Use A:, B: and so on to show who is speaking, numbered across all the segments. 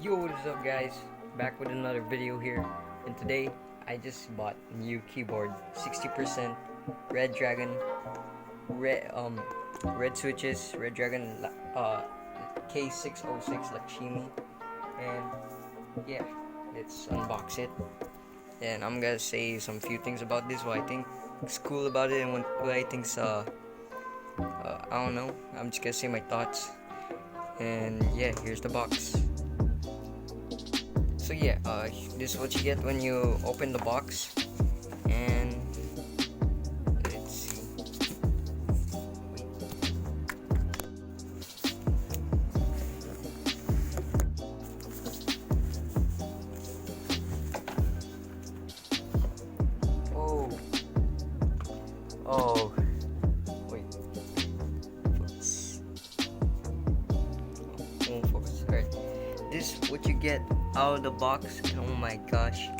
A: Yo, what is up guys? Back with another video here, and today I just bought a new keyboard, 60% Reddragon, red switches, Reddragon K606 Lakshmi, and yeah, let's unbox it. And I'm gonna say some few things about this, what I think is cool about it, and what I think's I don't know. I'm just gonna say my thoughts, and yeah, here's the box. So yeah, this is what you get when you open the box, and let's see. Wait. Oh, oh, wait. Focus. Won't focus. Alright, this is what you get out of the box, and oh my gosh,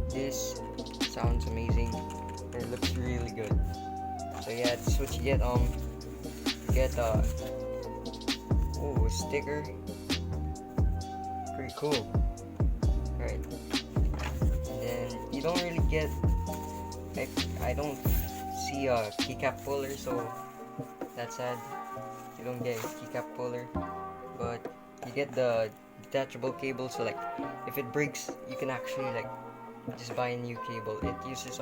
A: this sounds amazing and it looks really good. So yeah, this is what you get. Get a sticker, pretty cool. Alright, and then you don't really get, I don't see a keycap puller, so that's sad. You don't get a keycap puller, but you get the detachable cable, so like if it breaks you can actually like just buy a new cable. It uses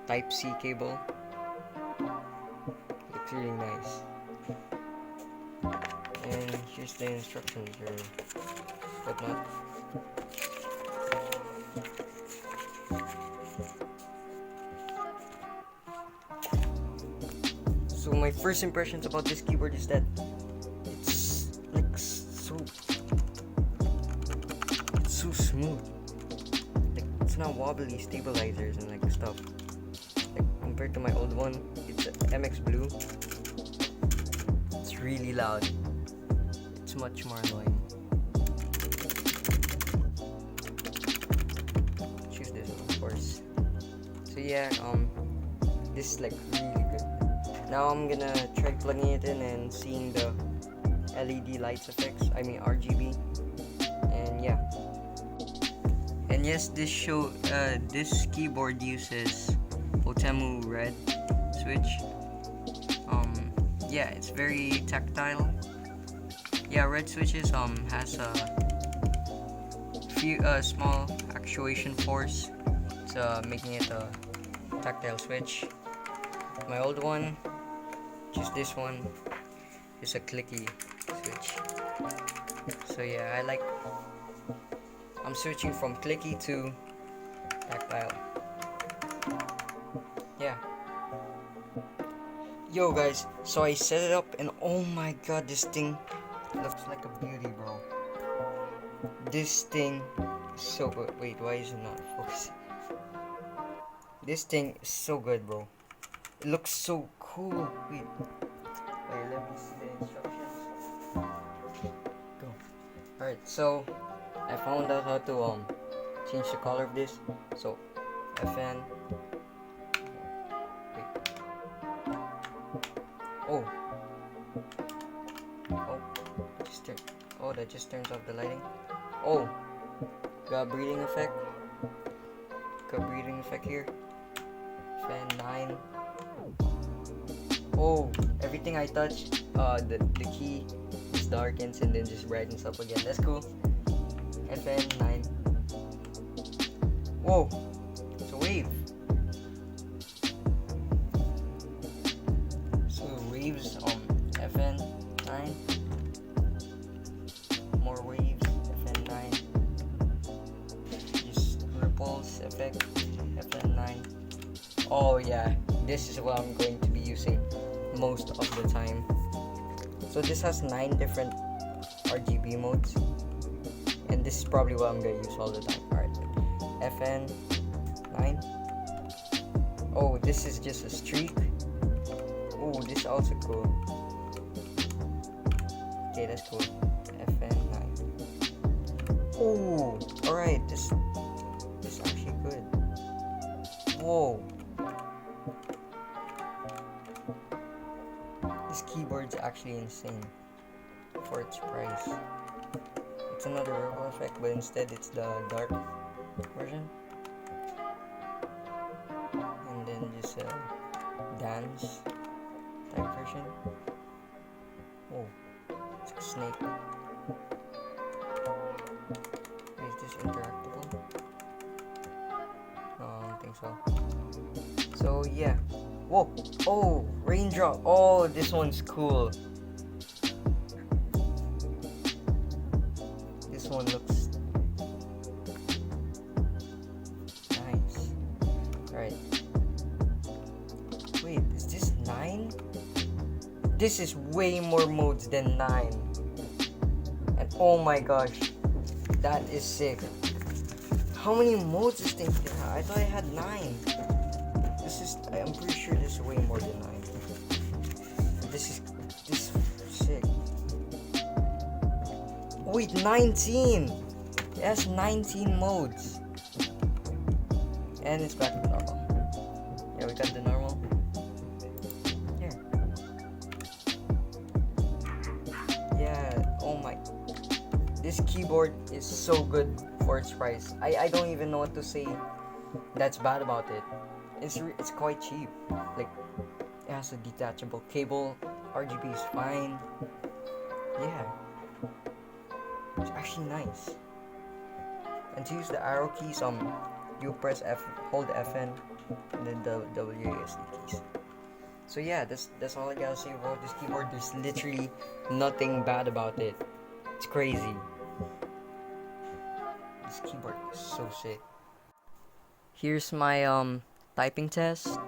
A: type C cable. Looks really nice. And here's the instructions or whatnot. So my first impressions about this keyboard is that it's like so smooth. Like it's not wobbly stabilizers and like stuff. Like compared to my old one, it's MX Blue. It's really loud. It's much more annoying. Choose this one, of course. So yeah, this is like really good. Now I'm gonna try plugging it in and seeing the LED lights effects. I mean RGB. And yeah. And yes, this keyboard uses Otemu red switch. Yeah, it's very tactile. Yeah, red switches has a few small actuation force. It's making it a tactile switch. My old one, just this one, is a clicky switch. So yeah, I'm switching from clicky to tactile. Yeah. Yo guys, so I set it up and oh my god, this thing looks like a beauty, bro. This thing is so good. Wait, why is it not focusing? This thing is so good, bro. It looks so cool. Wait, let me see the instructions. Go. Alright, so I found out how to change the color of this. So FN. Wait. Oh, that just turns off the lighting. Oh, got a breathing effect. Here. Fan 9. Oh, everything I touch, the key just darkens and then just brightens up again. That's cool. FN 9. Whoa, it's a wave. So waves FN 9. More waves, FN 9. Just ripples effect, FN 9. Oh yeah, this is what I'm going to be using most of the time. So this has 9 different RGB modes, and this is probably what I'm gonna use all the time. Alright, FN 9. Oh, this is just a streak. Oh, this is also cool. Okay, that's cool. FN 9. Oh, alright, this is actually good. Whoa. This keyboard's actually insane. for its price. It's another ripple effect, but instead it's the dark version. And then just a dance type version. Oh, it's a snake. Is this interactable? No, I don't think so. So yeah. Whoa! Oh, raindrop! Oh, this one's cool. This one looks nice. Alright. Wait, is this 9? This is way more modes than 9. And oh my gosh, that is sick. How many modes this thing can have? I thought I had 9. I'm pretty sure this is way more than 9. This is sick. Wait, 19! It has 19 modes. And it's back to normal. Yeah, we got the normal. Here. Yeah, oh my. This keyboard is so good for its price. I don't even know what to say that's bad about it. It's quite cheap. Like, it has a detachable cable. RGB is fine. Yeah. It's actually nice. And to use the arrow keys, you press F, hold FN, and then the WASD keys. So yeah, that's all I gotta say about this keyboard. There's literally nothing bad about it. It's crazy. This keyboard is so sick. Here's my typing test.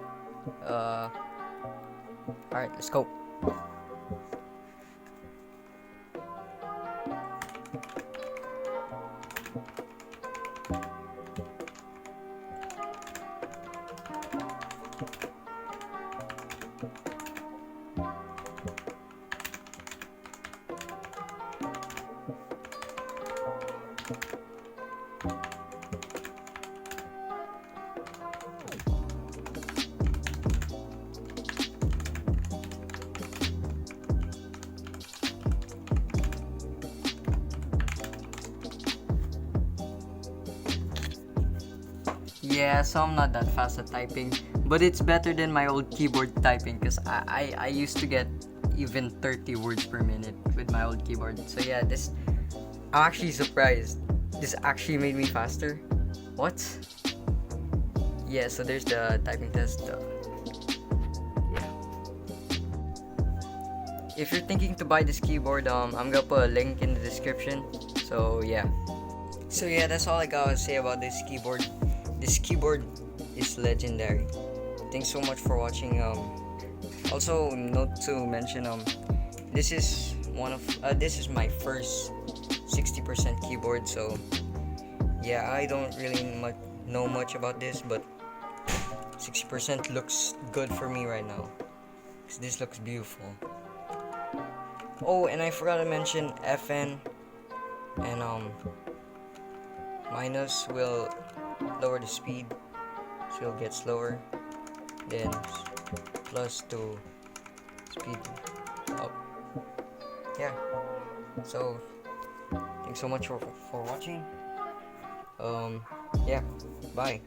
A: Alright, let's go. Yeah, so I'm not that fast at typing, but it's better than my old keyboard typing because I used to get even 30 words per minute with my old keyboard. So yeah, I'm actually surprised. This actually made me faster. What? Yeah, so there's the typing test. Yeah. If you're thinking to buy this keyboard, I'm gonna put a link in the description. So yeah. So yeah, that's all I gotta say about this keyboard. This keyboard is legendary. Thanks so much for watching. Also, note to mention, this is my first 60% keyboard. So yeah, I don't really know much about this, but 60% looks good for me right now. 'Cause this looks beautiful. Oh, and I forgot to mention FN and minus will lower the speed, so it'll get slower. Then plus to speed up. Yeah. So thanks so much for watching. Yeah. Bye.